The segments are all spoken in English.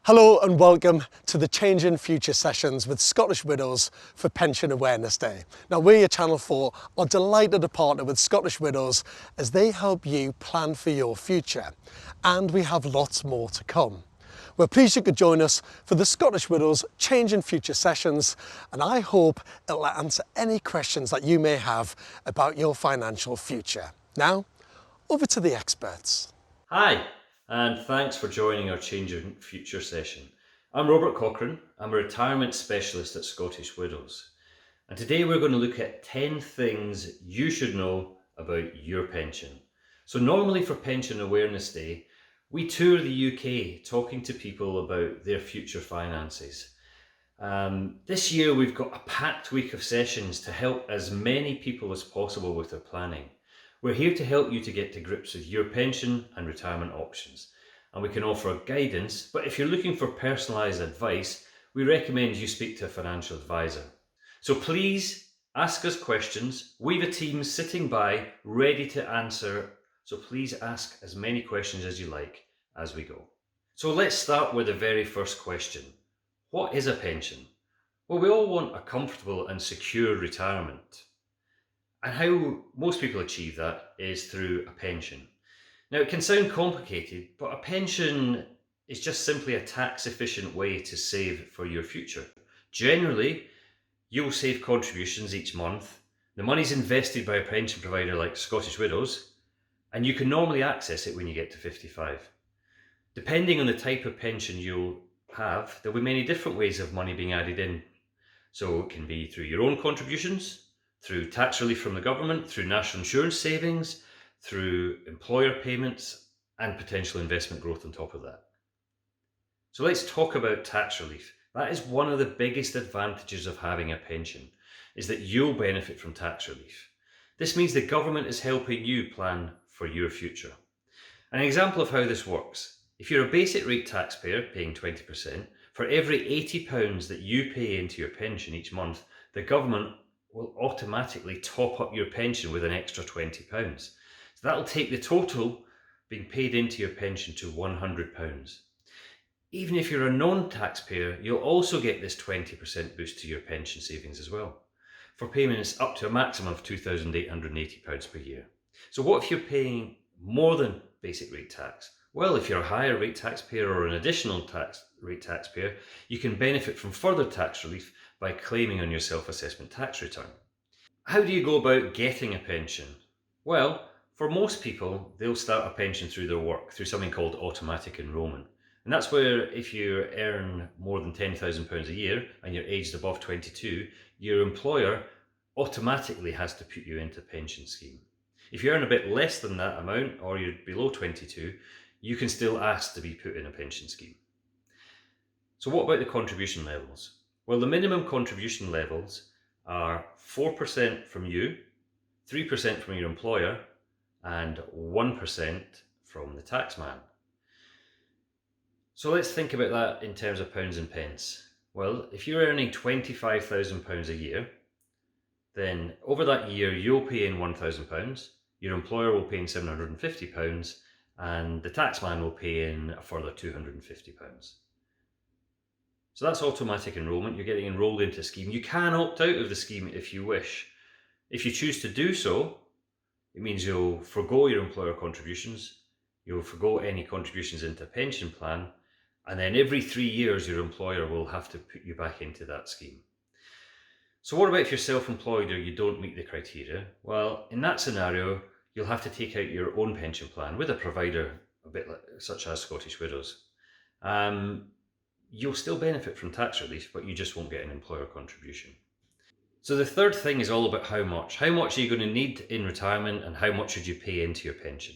Hello and welcome to the Change in Future sessions with Scottish Widows for Pension Awareness Day. Now we at Channel 4 are delighted to partner with Scottish Widows as they help you plan for your future. And we have lots more to come. We're pleased you could join us for the Scottish Widows Change in Future sessions, and I hope it'll answer any questions that you may have about your financial future. Now, over to the experts. Hi, and thanks for joining our Change in Future session. I'm Robert Cochrane. I'm a retirement specialist at Scottish Widows. And today we're going to look at 10 things you should know about your pension. So normally for Pension Awareness Day, we tour the UK talking to people about their future finances. This year we've got a packed week of sessions to help as many people as possible with their planning. We're here to help you to get to grips with your pension and retirement options. And we can offer guidance, but if you're looking for personalised advice, we recommend you speak to a financial advisor. So please ask us questions. We have a team sitting by ready to answer. So please ask as many questions as you like as we go. So let's start with the very first question. What is a pension? Well, we all want a comfortable and secure retirement. And how most people achieve that is through a pension. Now, it can sound complicated, but a pension is just simply a tax efficient way to save for your future. Generally, you'll save contributions each month. The money's invested by a pension provider like Scottish Widows, and you can normally access it when you get to 55. Depending on the type of pension you'll have, there'll be many different ways of money being added in. So it can be through your own contributions, through tax relief from the government, through national insurance savings, through employer payments, and potential investment growth on top of that. So let's talk about tax relief. That is one of the biggest advantages of having a pension, is that you'll benefit from tax relief. This means the government is helping you plan for your future. An example of how this works: if you're a basic rate taxpayer paying 20%, for every £80 that you pay into your pension each month, the government will automatically top up your pension with an extra £20. So that'll take the total being paid into your pension to £100. Even if you're a non-taxpayer, you'll also get this 20% boost to your pension savings as well, for payments up to a maximum of £2,880 per year. So what if you're paying more than basic rate tax? Well, if you're a higher rate taxpayer or an additional rate taxpayer, you can benefit from further tax relief by claiming on your self-assessment tax return. How do you go about getting a pension? Well, for most people, they'll start a pension through their work, through something called automatic enrolment. And that's where if you earn more than £10,000 a year and you're aged above 22, your employer automatically has to put you into a pension scheme. If you earn a bit less than that amount, or you're below 22, you can still ask to be put in a pension scheme. So what about the contribution levels? Well, the minimum contribution levels are 4% from you, 3% from your employer, and 1% from the taxman. So let's think about that in terms of pounds and pence. Well, if you're earning £25,000 a year, then over that year you'll pay in £1,000, your employer will pay in £750, and the taxman will pay in a further £250. So that's automatic enrolment. You're getting enrolled into a scheme. You can opt out of the scheme if you wish. If you choose to do so, it means you'll forgo your employer contributions, you'll forgo any contributions into a pension plan, and then every 3 years your employer will have to put you back into that scheme. So what about if you're self-employed or you don't meet the criteria? Well, in that scenario, you'll have to take out your own pension plan with a provider, a bit like, such as Scottish Widows. You'll still benefit from tax relief, but you just won't get an employer contribution. So the third thing is all about how much. How much are you going to need in retirement, and how much should you pay into your pension?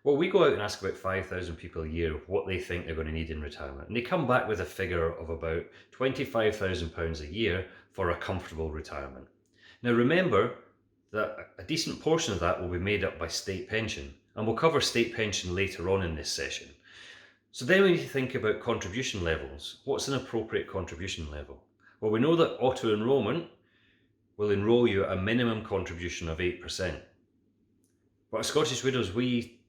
Well, we go out and ask about 5,000 people a year what they think they're going to need in retirement. And they come back with a figure of about £25,000 a year for a comfortable retirement. Now remember that a decent portion of that will be made up by state pension, and we'll cover state pension later on in this session. So then we need to think about contribution levels. What's an appropriate contribution level? Well, we know that auto-enrolment will enrol you at a minimum contribution of 8%. But at Scottish Widows, we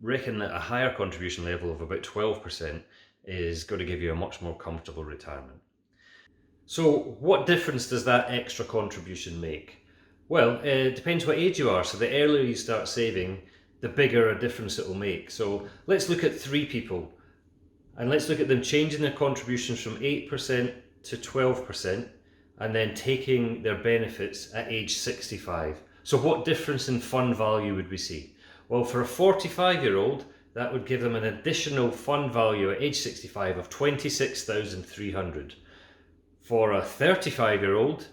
reckon that a higher contribution level of about 12% is going to give you a much more comfortable retirement. So what difference does that extra contribution make? Well, it depends what age you are. So the earlier you start saving, the bigger a difference it will make. So let's look at 3 people, and let's look at them changing their contributions from 8% to 12%, and then taking their benefits at age 65. So what difference in fund value would we see? Well, for a 45-year-old, that would give them an additional fund value at age 65 of 26,300. For a 35-year-old,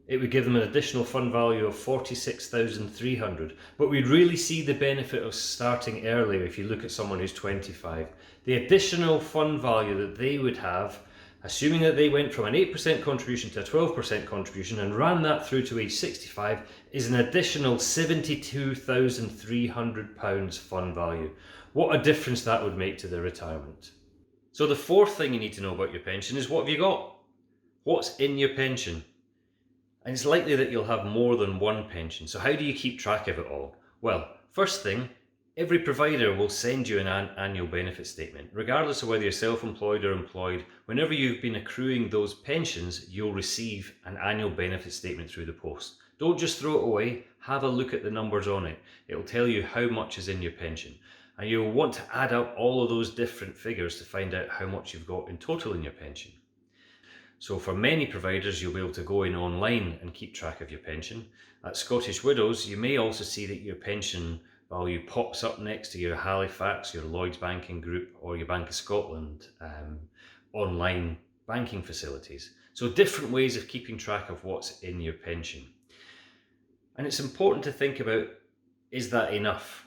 it would give them an additional fund value of 46,300. But we'd really see the benefit of starting earlier if you look at someone who's 25. The additional fund value that they would have, assuming that they went from an 8% contribution to a 12% contribution and ran that through to age 65, is an additional £72,300 fund value. What a difference that would make to their retirement. So the fourth thing you need to know about your pension is, what have you got? What's in your pension? And it's likely that you'll have more than one pension. So how do you keep track of it all? Well, first thing, every provider will send you an annual benefit statement. Regardless of whether you're self-employed or employed, whenever you've been accruing those pensions, you'll receive an annual benefit statement through the post. Don't just throw it away, have a look at the numbers on it. It'll tell you how much is in your pension. And you'll want to add up all of those different figures to find out how much you've got in total in your pension. So for many providers, you'll be able to go in online and keep track of your pension. At Scottish Widows, you may also see that your pension value pops up next to your Halifax, your Lloyds Banking Group, or your Bank of Scotland online banking facilities. So different ways of keeping track of what's in your pension. And it's important to think about, is that enough?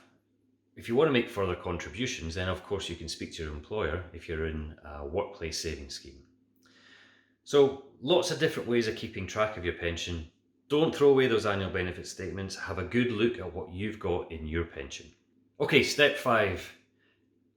If you want to make further contributions, then of course you can speak to your employer if you're in a workplace savings scheme. So lots of different ways of keeping track of your pension. Don't throw away those annual benefit statements. Have a good look at what you've got in your pension. Okay, step 5.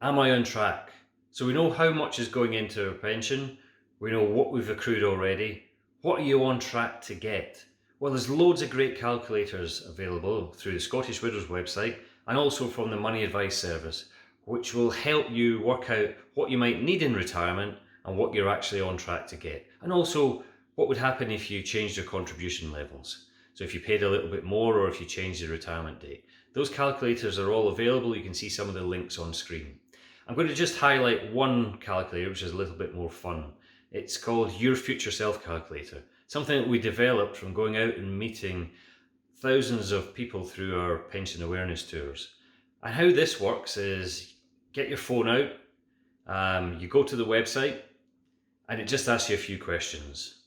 Am I on track? So we know how much is going into our pension. We know what we've accrued already. What are you on track to get? Well, there's loads of great calculators available through the Scottish Widows website and also from the Money Advice Service, which will help you work out what you might need in retirement and what you're actually on track to get. And also what would happen if you changed your contribution levels. So if you paid a little bit more or if you changed your retirement date. Those calculators are all available. You can see some of the links on screen. I'm going to just highlight one calculator which is a little bit more fun. It's called Your Future Self Calculator. Something that we developed from going out and meeting thousands of people through our pension awareness tours. And how this works is, get your phone out, you go to the website, and it just asks you a few questions.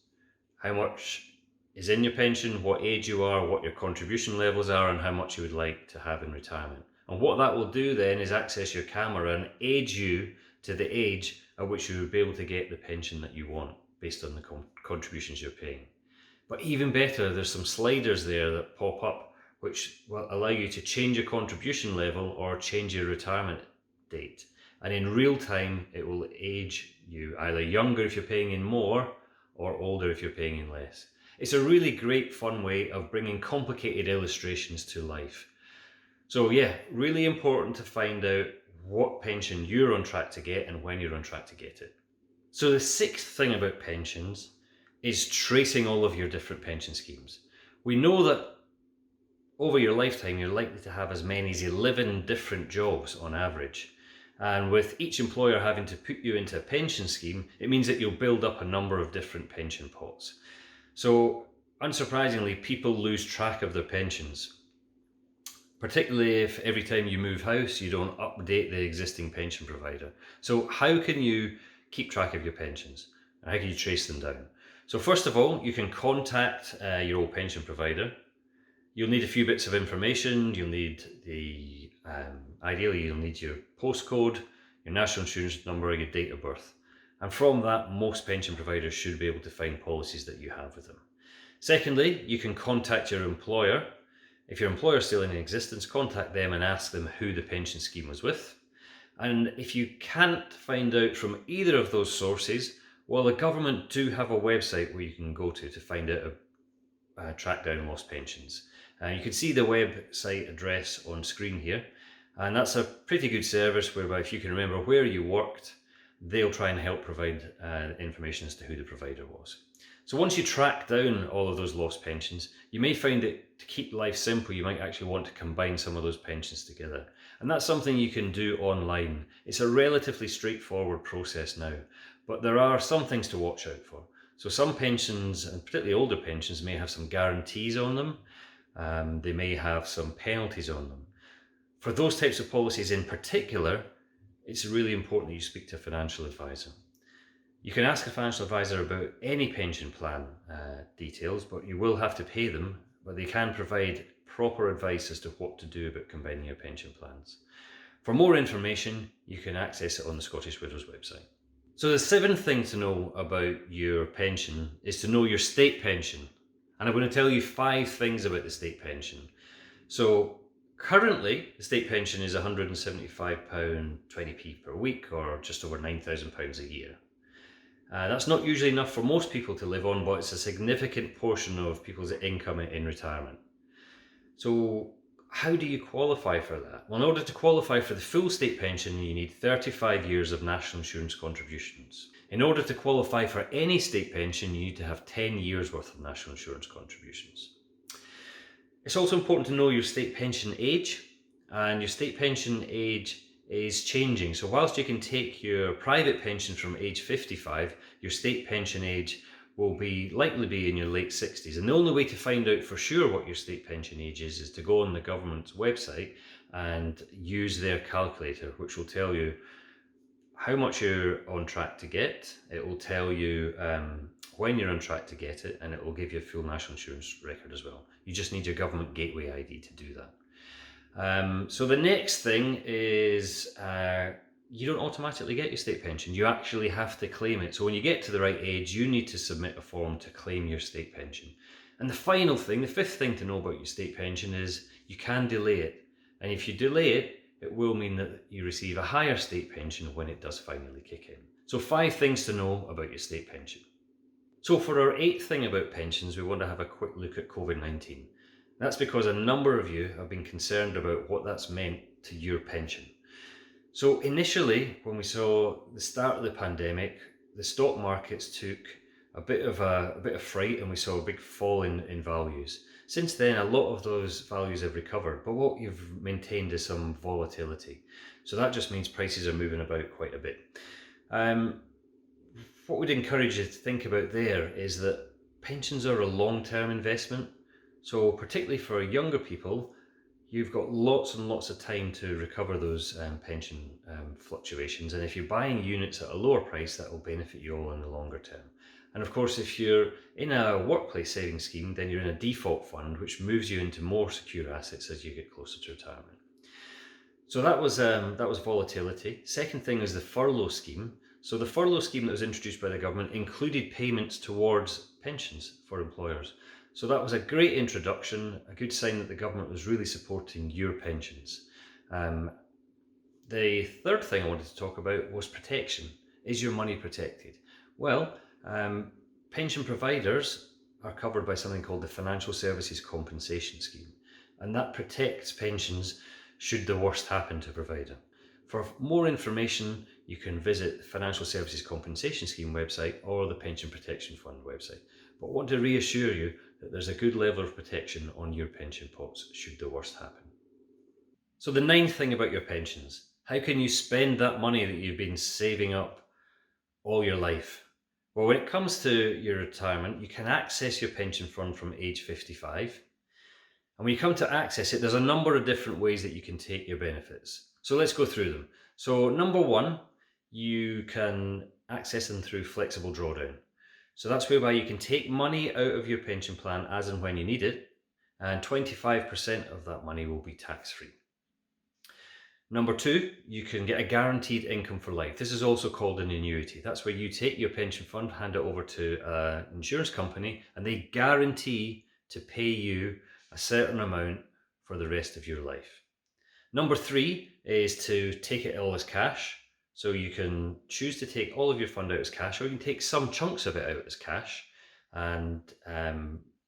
How much is in your pension, what age you are, what your contribution levels are, and how much you would like to have in retirement. And what that will do then is access your camera and age you to the age at which you would be able to get the pension that you want based on the contributions you're paying. But even better, there's some sliders there that pop up which will allow you to change your contribution level or change your retirement date. And in real time, it will age you either younger if you're paying in more or older if you're paying in less. It's a really great fun way of bringing complicated illustrations to life. So yeah, really important to find out what pension you're on track to get and when you're on track to get it. So the sixth thing about pensions is tracing all of your different pension schemes. We know that over your lifetime, you're likely to have as many as 11 different jobs on average. And with each employer having to put you into a pension scheme, it means that you'll build up a number of different pension pots. So unsurprisingly, people lose track of their pensions, particularly if every time you move house, you don't update the existing pension provider. So how can you keep track of your pensions? And how can you trace them down? So first of all, you can contact your old pension provider. You'll need a few bits of information. You'll need ideally you'll need your postcode, your national insurance number, your date of birth. And from that, most pension providers should be able to find policies that you have with them. Secondly, you can contact your employer. If your employer is still in existence, contact them and ask them who the pension scheme was with. And if you can't find out from either of those sources, well, the government do have a website where you can go to find out, track down lost pensions. You can see the website address on screen here, and that's a pretty good service whereby if you can remember where you worked they'll try and help provide information as to who the provider was. So once you track down all of those lost pensions, you may find that to keep life simple, you might actually want to combine some of those pensions together. And that's something you can do online. It's a relatively straightforward process now, but there are some things to watch out for. So some pensions, and particularly older pensions, may have some guarantees on them. They may have some penalties on them. For those types of policies in particular, it's really important that you speak to a financial advisor. You can ask a financial advisor about any pension plan details, but you will have to pay them, but they can provide proper advice as to what to do about combining your pension plans. For more information, you can access it on the Scottish Widows website. So the seventh thing to know about your pension is to know your state pension. And I'm going to tell you 5 things about the state pension. So currently, the state pension is £175.20 per week, or just over £9,000 a year. That's not usually enough for most people to live on, but it's a significant portion of people's income in retirement. So how do you qualify for that? Well, in order to qualify for the full state pension, you need 35 years of national insurance contributions. In order to qualify for any state pension, you need to have 10 years worth of national insurance contributions. It's also important to know your state pension age, and your state pension age is changing. So whilst you can take your private pension from age 55, your state pension age will likely be in your late 60s. And the only way to find out for sure what your state pension age is to go on the government's website and use their calculator, which will tell you how much you're on track to get. It will tell you when you're on track to get it, and it will give you a full national insurance record as well. You just need your government gateway ID to do that. So the next thing is you don't automatically get your state pension. You actually have to claim it. So when you get to the right age, you need to submit a form to claim your state pension. And the final thing, the 5th thing to know about your state pension is you can delay it. And if you delay it, it will mean that you receive a higher state pension when it does finally kick in. So 5 things to know about your state pension. So for our 8th thing about pensions, we want to have a quick look at COVID-19. That's because a number of you have been concerned about what that's meant to your pension. So initially, when we saw the start of the pandemic, the stock markets took a bit of fright, and we saw a big fall in values. Since then, a lot of those values have recovered, but what you've maintained is some volatility. So that just means prices are moving about quite a bit. What we'd encourage you to think about there is that pensions are a long-term investment. So particularly for younger people, you've got lots and lots of time to recover those pension fluctuations. And if you're buying units at a lower price, that will benefit you all in the longer term. And of course, if you're in a workplace savings scheme, then you're in a default fund, which moves you into more secure assets as you get closer to retirement. So that was volatility. Second thing is the furlough scheme. So the furlough scheme that was introduced by the government included payments towards pensions for employers. So that was a great introduction, a good sign that the government was really supporting your pensions. The third thing I wanted to talk about was protection. Is your money protected? Well, pension providers are covered by something called the Financial Services Compensation Scheme, and that protects pensions should the worst happen to a provider. For more information, you can visit the Financial Services Compensation Scheme website or the Pension Protection Fund website. But I want to reassure you that there's a good level of protection on your pension pots should the worst happen. So the 9th thing about your pensions, how can you spend that money that you've been saving up all your life? Well, when it comes to your retirement, you can access your pension fund from age 55. And when you come to access it, there's a number of different ways that you can take your benefits. So let's go through them. So number 1, you can access them through flexible drawdown. So that's whereby you can take money out of your pension plan as and when you need it, and 25% of that money will be tax-free. Number 2, you can get a guaranteed income for life. This is also called an annuity. That's where you take your pension fund, hand it over to an insurance company, and they guarantee to pay you a certain amount for the rest of your life. Number 3 is to take it all as cash. So you can choose to take all of your fund out as cash, or you can take some chunks of it out as cash, and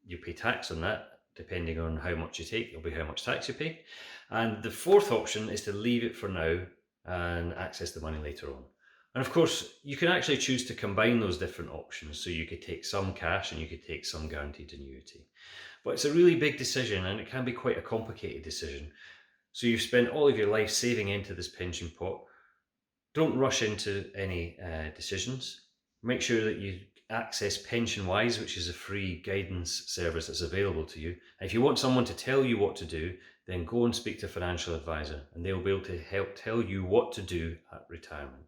you pay tax on that. Depending on how much you take, it'll be how much tax you pay. And the 4th option is to leave it for now and access the money later on. And of course, you can actually choose to combine those different options. So you could take some cash and you could take some guaranteed annuity. But it's a really big decision and it can be quite a complicated decision. So you've spent all of your life saving into this pension pot. Don't rush into any decisions. Make sure that you access PensionWise, which is a free guidance service that's available to you. And if you want someone to tell you what to do, then go and speak to a financial advisor and they'll be able to help tell you what to do at retirement.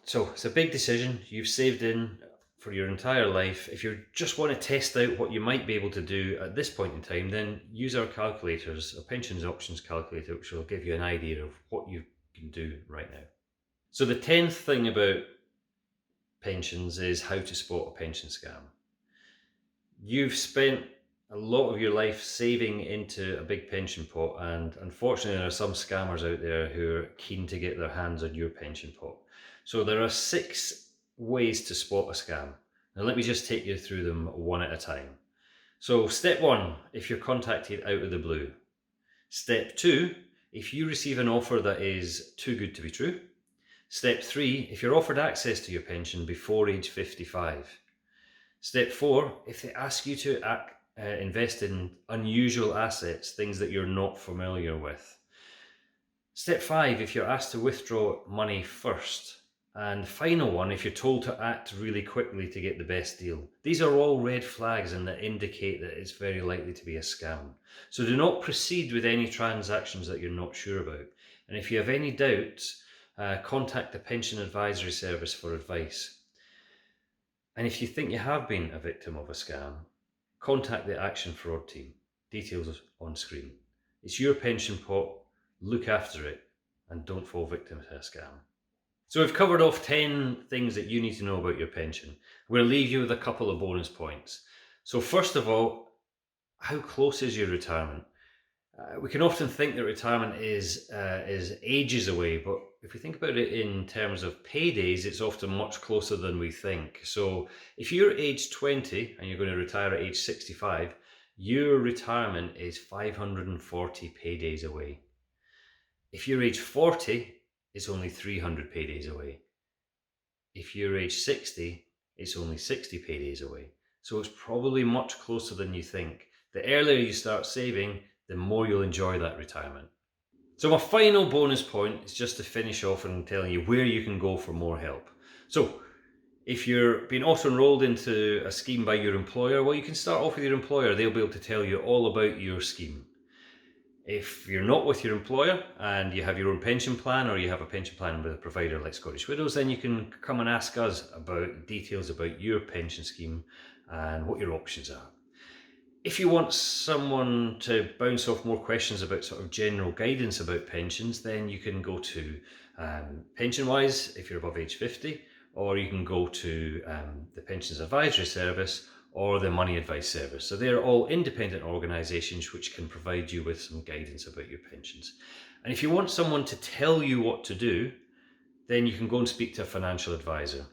So it's a big decision. You've saved in for your entire life. If you just want to test out what you might be able to do at this point in time, then use our calculators, a pensions options calculator, which will give you an idea of what you can do right now. So the 10th thing about pensions is how to spot a pension scam. You've spent a lot of your life saving into a big pension pot, and unfortunately there are some scammers out there who are keen to get their hands on your pension pot. So there are 6 ways to spot a scam. Now let me just take you through them one at a time. So step 1, if you're contacted out of the blue. Step 2, if you receive an offer that is too good to be true. Step 3, if you're offered access to your pension before age 55. Step 4, if they ask you to invest in unusual assets, things that you're not familiar with. Step 5, if you're asked to withdraw money first. And final one, if you're told to act really quickly to get the best deal. These are all red flags and that indicate that it's very likely to be a scam. So do not proceed with any transactions that you're not sure about. And if you have any doubts, contact the Pension Advisory Service for advice. And if you think you have been a victim of a scam, contact the Action Fraud team. Details on screen. It's your pension pot, look after it, and don't fall victim to a scam. So we've covered off 10 things that you need to know about your pension. We'll leave you with a couple of bonus points. So first of all, how close is your retirement? We can often think that retirement is ages away, but if we think about it in terms of paydays, it's often much closer than we think. So if you're age 20 and you're going to retire at age 65, your retirement is 540 paydays away. If you're age 40, it's only 300 paydays away. If you're age 60, it's only 60 paydays away. So it's probably much closer than you think. The earlier you start saving, the more you'll enjoy that retirement. So my final bonus point is just to finish off and telling you where you can go for more help. So if you're being auto-enrolled into a scheme by your employer, well, you can start off with your employer. They'll be able to tell you all about your scheme. If you're not with your employer and you have your own pension plan, or you have a pension plan with a provider like Scottish Widows, then you can come and ask us about details about your pension scheme and what your options are. If you want someone to bounce off more questions about sort of general guidance about pensions, then you can go to PensionWise if you're above age 50, or you can go to the Pensions Advisory Service or the Money Advice Service. So they're all independent organisations which can provide you with some guidance about your pensions. And if you want someone to tell you what to do, then you can go and speak to a financial advisor.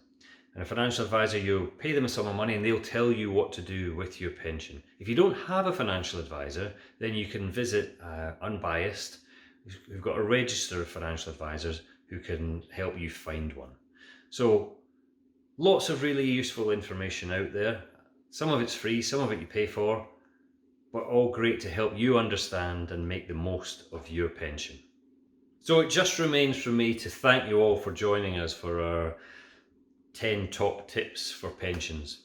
And a financial advisor, you'll pay them a sum of money and they'll tell you what to do with your pension. If you don't have a financial advisor, then you can visit Unbiased. We've got a register of financial advisors who can help you find one. So lots of really useful information out there. Some of it's free, some of it you pay for, but all great to help you understand and make the most of your pension. So it just remains for me to thank you all for joining us for our 10 top tips for pensions.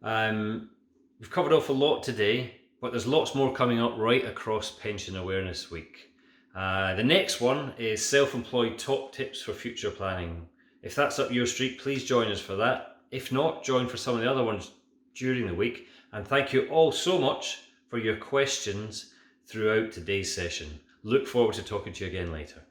We've covered off a lot today, but there's lots more coming up right across Pension Awareness Week. The next one is self-employed top tips for future planning. If that's up your street, please join us for that. If not, join for some of the other ones during the week. And thank you all so much for your questions throughout today's session. Look forward to talking to you again later.